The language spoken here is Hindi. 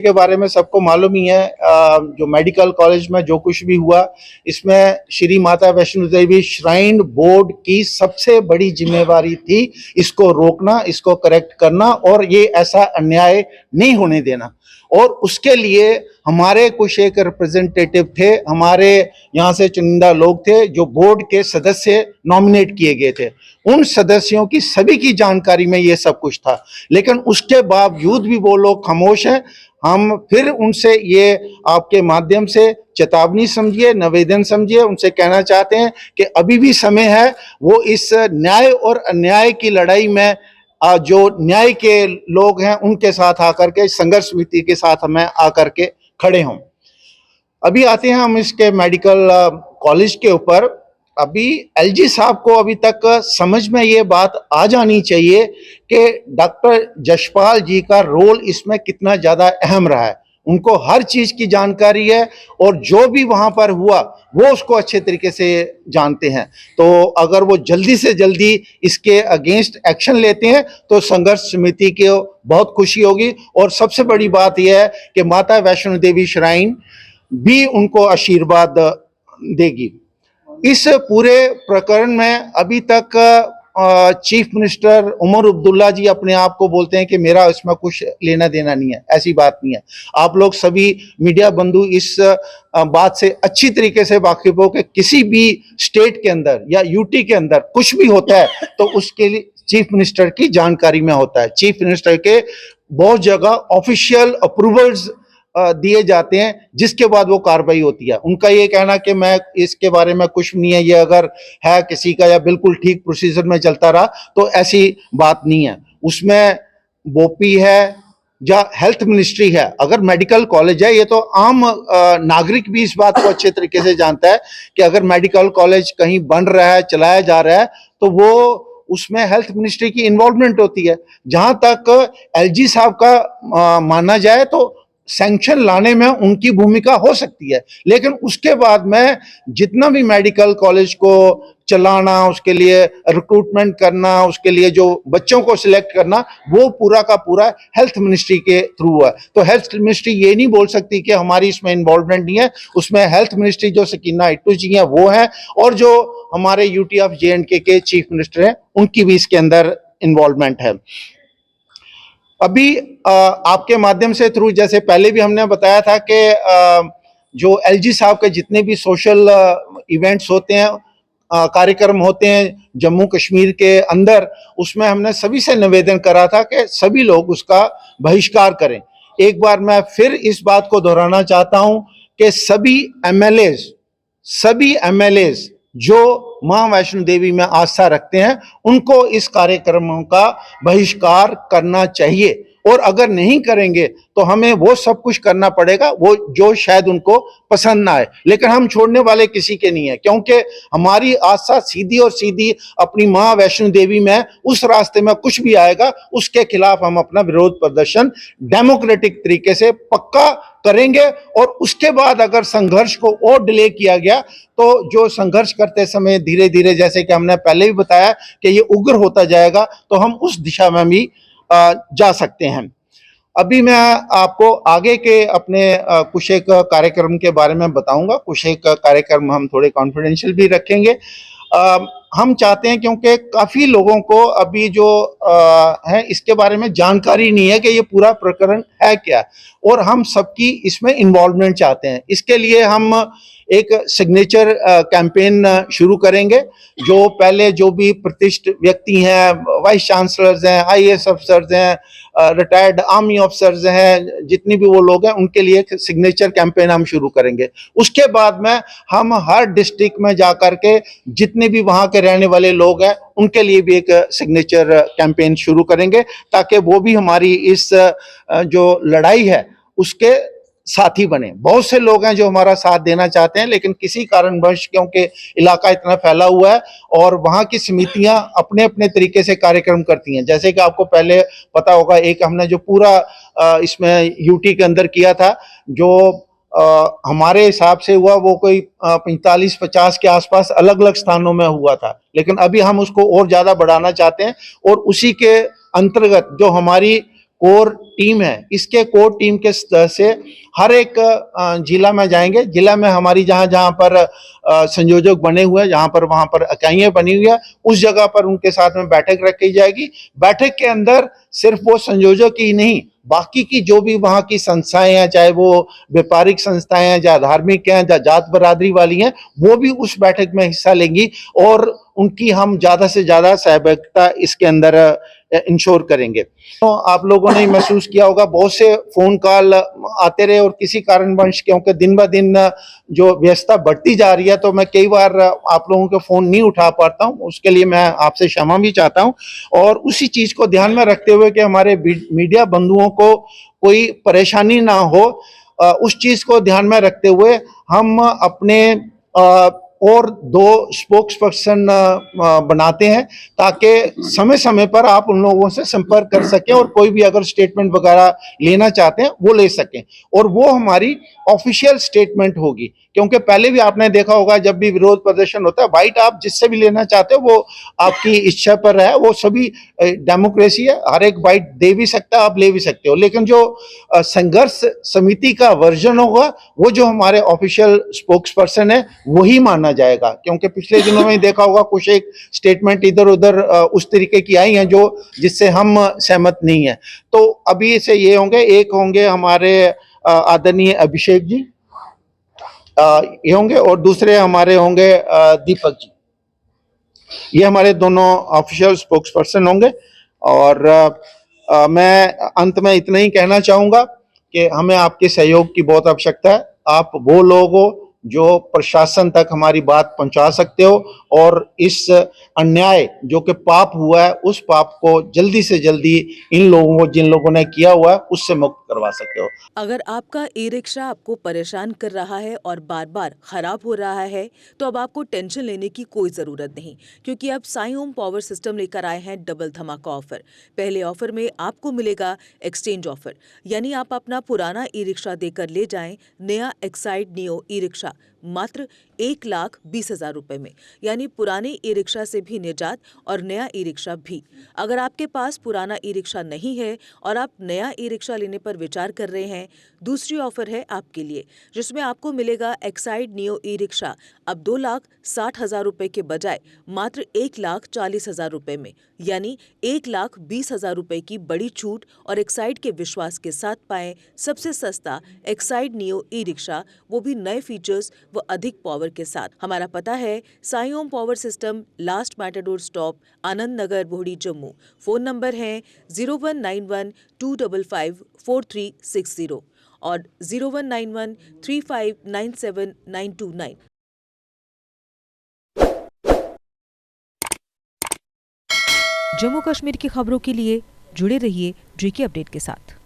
के बारे में सबको मालूम ही है। जो मेडिकल कॉलेज में जो कुछ भी हुआ, इसमें श्री माता वैष्णो देवी श्राइन बोर्ड की सबसे बड़ी जिम्मेवारी थी इसको रोकना, इसको करेक्ट करना और ये ऐसा अन्याय नहीं होने देना। और उसके लिए हमारे कुछ एक रिप्रेजेंटेटिव थे, हमारे यहाँ से चुनिंदा लोग थे जो बोर्ड के सदस्य नॉमिनेट किए गए थे। उन सदस्यों की सभी की जानकारी में ये सब कुछ था, लेकिन उसके बावजूद भी वो लोग खामोश हैं। हम फिर उनसे ये आपके माध्यम से चेतावनी समझिए, निवेदन समझिए, उनसे कहना चाहते हैं कि अभी भी समय है, वो इस न्याय और अन्याय की लड़ाई में जो न्याय के लोग हैं उनके साथ आकर के, संघर्ष समिति के साथ हमें आकर के खड़े हों। अभी आते हैं हम इसके मेडिकल कॉलेज के ऊपर। अभी एलजी साहब को अभी तक समझ में ये बात आ जानी चाहिए कि डॉक्टर जशपाल जी का रोल इसमें कितना ज्यादा अहम रहा है। उनको हर चीज की जानकारी है और जो भी वहां पर हुआ वो उसको अच्छे तरीके से जानते हैं। तो अगर वो जल्दी से जल्दी इसके अगेंस्ट एक्शन लेते हैं तो संघर्ष समिति को बहुत खुशी होगी। और सबसे बड़ी बात यह है कि माता वैष्णो देवी श्राइन भी उनको आशीर्वाद देगी। इस पूरे प्रकरण में अभी तक चीफ मिनिस्टर उमर अब्दुल्ला जी अपने आप को बोलते हैं कि मेरा इसमें कुछ लेना देना नहीं है। ऐसी बात नहीं है। आप लोग सभी मीडिया बंधु इस बात से अच्छी तरीके से वाकिफ हो कि किसी भी स्टेट के अंदर या यूटी के अंदर कुछ भी होता है तो उसके लिए चीफ मिनिस्टर की जानकारी में होता है। चीफ मिनिस्टर के बहुत जगह ऑफिशियल अप्रूवल्स दिए जाते हैं जिसके बाद वो कार्रवाई होती है। उनका ये कहना कि मैं इसके बारे में कुछ नहीं है, ये अगर है किसी का या बिल्कुल ठीक प्रोसीजर में चलता रहा तो ऐसी बात नहीं है। उसमें बोपी है या हेल्थ मिनिस्ट्री है। अगर मेडिकल कॉलेज है, ये तो आम नागरिक भी इस बात को अच्छे तरीके से जानता है कि अगर मेडिकल कॉलेज कहीं बन रहा है, चलाया जा रहा है तो वो उसमें हेल्थ मिनिस्ट्री की इन्वॉल्वमेंट होती है। जहां तक एलजी साहब का माना जाए तो सैंक्शन लाने में उनकी भूमिका हो सकती है, लेकिन उसके बाद में जितना भी मेडिकल कॉलेज को चलाना, उसके लिए रिक्रूटमेंट करना, उसके लिए जो बच्चों को सिलेक्ट करना, वो पूरा का पूरा हेल्थ मिनिस्ट्री के थ्रू है। तो हेल्थ मिनिस्ट्री ये नहीं बोल सकती कि हमारी इसमें इन्वॉल्वमेंट नहीं है। उसमें हेल्थ मिनिस्ट्री जो सकीना इट्टू जी हैं वो है, और जो हमारे यूटी ऑफ जे&के के चीफ मिनिस्टर हैं उनकी भी इसके अंदर इन्वॉल्वमेंट है। अभी आपके माध्यम से थ्रू, जैसे पहले भी हमने बताया था कि जो एलजी साहब के जितने भी सोशल इवेंट्स होते हैं, कार्यक्रम होते हैं जम्मू कश्मीर के अंदर, उसमें हमने सभी से निवेदन करा था कि सभी लोग उसका बहिष्कार करें। एक बार मैं फिर इस बात को दोहराना चाहता हूं कि सभी एमएलएज जो मां वैष्णो देवी में आस्था रखते हैं उनको इस कार्यक्रमों का बहिष्कार करना चाहिए। और अगर नहीं करेंगे तो हमें वो सब कुछ करना पड़ेगा वो जो शायद उनको पसंद ना आए, लेकिन हम छोड़ने वाले किसी के नहीं है, क्योंकि हमारी आस्था सीधी और सीधी अपनी मां वैष्णो देवी में। उस रास्ते में कुछ भी आएगा उसके खिलाफ हम अपना विरोध प्रदर्शन डेमोक्रेटिक तरीके से पक्का करेंगे। और उसके बाद अगर संघर्ष को और डिले किया गया तो जो संघर्ष करते समय धीरे धीरे, जैसे कि हमने पहले भी बताया कि ये उग्र होता जाएगा, तो हम उस दिशा में भी जा सकते हैं। अभी मैं आपको आगे के अपने कुछ एक कार्यक्रम के बारे में बताऊंगा। कुछ एक कार्यक्रम हम थोड़े कॉन्फिडेंशियल भी रखेंगे। हम चाहते हैं, क्योंकि काफी लोगों को अभी जो है इसके बारे में जानकारी नहीं है कि ये पूरा प्रकरण है क्या, और हम सबकी इसमें इन्वॉल्वमेंट चाहते हैं। इसके लिए हम एक सिग्नेचर कैंपेन शुरू करेंगे। जो पहले जो भी प्रतिष्ठित व्यक्ति हैं, वाइस चांसलर्स हैं, आईएएस अफसर्स हैं, रिटायर्ड आर्मी ऑफिसर्स हैं, जितनी भी वो लोग हैं, उनके लिए एक सिग्नेचर कैंपेन हम शुरू करेंगे। उसके बाद में हम हर डिस्ट्रिक्ट में जाकर के जितने भी वहां के रहने वाले लोग हैं उनके लिए भी एक सिग्नेचर कैंपेन शुरू करेंगे, ताकि वो भी हमारी इस जो लड़ाई है उसके साथी बने। बहुत से लोग हैं जो हमारा साथ देना चाहते हैं, लेकिन किसी कारणवश, क्योंकि इलाका इतना फैला हुआ है और वहां की समितियां अपने अपने तरीके से कार्यक्रम करती हैं। जैसे कि आपको पहले पता होगा, एक हमने जो पूरा इसमें यूटी के अंदर किया था, जो हमारे हिसाब से हुआ वो कोई 45-50 के आसपास अलग अलग स्थानों में हुआ था, लेकिन अभी हम उसको और ज्यादा बढ़ाना चाहते हैं। और उसी के अंतर्गत जो हमारी कोर टीम है, इसके कोर टीम के से हर एक जिला में जाएंगे। जिला में हमारी जहां जहां पर संयोजक बने हुए हैं, जहां पर वहां पर इकाइयां बनी हुई है, उस जगह पर उनके साथ में बैठक रखी जाएगी। बैठक के अंदर सिर्फ वो संयोजक ही नहीं, बाकी की जो भी वहां की संस्थाएं हैं, चाहे वो व्यापारिक संस्थाएं हैं, या धार्मिक हैं, या जात बरादरी वाली हैं, वो भी उस बैठक में हिस्सा लेंगी और उनकी हम ज्यादा से ज्यादा सहभागिता इसके अंदर इंश्योर करेंगे। तो आप लोगों ने महसूस किया होगा, बहुत से फोन कॉल आते रहे और किसी कारणवश, क्योंकि दिन ब दिन जो व्यस्तता बढ़ती जा रही है, तो मैं कई बार आप लोगों के फोन नहीं उठा पाता हूं, उसके लिए मैं आपसे क्षमा भी चाहता हूं। और उसी चीज को ध्यान में रखते हुए कि हमारे मीडिया बंधुओं को कोई परेशानी ना हो, उस चीज को ध्यान में रखते हुए हम अपने और 2 स्पोक्स पर्सन बनाते हैं, ताकि समय समय पर आप उन लोगों से संपर्क कर सकें और कोई भी अगर स्टेटमेंट वगैरह लेना चाहते हैं वो ले सकें, और वो हमारी ऑफिशियल स्टेटमेंट होगी। क्योंकि पहले भी आपने देखा होगा, जब भी विरोध प्रदर्शन होता है, बाइट आप जिससे भी लेना चाहते हो वो आपकी इच्छा पर है, वो सभी डेमोक्रेसी है, हर एक बाइट दे भी सकता है, आप ले भी सकते हो। लेकिन जो संघर्ष समिति का वर्जन होगा, वो जो हमारे ऑफिशियल स्पोक्स पर्सन है वही माना जाएगा। क्योंकि पिछले दिनों में देखा होगा, कुछ एक स्टेटमेंट इधर उधर उस तरीके की आई हैं जो जिससे हम सहमत नहीं है। तो अभी से ये होंगे, एक होंगे हमारे आदरणीय अभिषेक जी, ये होंगे, और दूसरे हमारे होंगे दीपक जी। ये हमारे दोनों ऑफिशियल स्पोक्स पर्सन होंगे। और मैं अंत में इतना ही कहना चाहूंगा कि हमें आपके सहयोग की बहुत आवश्यकता है। आप वो लोग हो जो प्रशासन तक हमारी बात पहुंचा सकते हो, और इस अन्याय जो कि पाप हुआ है, उस पाप को जल्दी से जल्दी इन लोगों को, जिन लोगों ने किया हुआ है, उससे मुक्त करवा सकते हो। अगर आपका ई रिक्शा आपको परेशान कर रहा है और बार बार खराब हो रहा है, तो अब आपको टेंशन लेने की कोई ज़रूरत नहीं, क्योंकि अब साई ओम पावर सिस्टम लेकर आए हैं डबल धमाका ऑफर। पहले ऑफर में आपको मिलेगा एक्सचेंज ऑफर, यानी आप अपना पुराना ई रिक्शा देकर ले जाएं नया एक्साइड नियो ई रिक्शा मात्र 1,20,000 रुपए में, यानी पुराने ई रिक्शा से भी निजात और नया ई रिक्शा भी। अगर आपके पास पुराना ई रिक्शा नहीं है और आप नया ई रिक्शा लेने पर विचार कर रहे हैं, दूसरी ऑफर है आपके लिए, जिसमें आपको मिलेगा एक्साइड नियो ई रिक्शा अब 2,60,000 रुपए के बजाय मात्र 1,40,000 रुपए में, यानी 1,20,000 रुपए की बड़ी छूट, और एक्साइड के विश्वास के साथ पाएं सबसे सस्ता एक्साइड नियो ई रिक्शा, वो भी नए फीचर्स व अधिक पावर के साथ। हमारा पता है Sai Om power system, last matador stop, Anand Nagar, Bohri, Jammu. Phone number है 0191-255-4360 और 0191-3597-929। जम्मू कश्मीर की खबरों के लिए जुड़े रहिए JK अपडेट के साथ।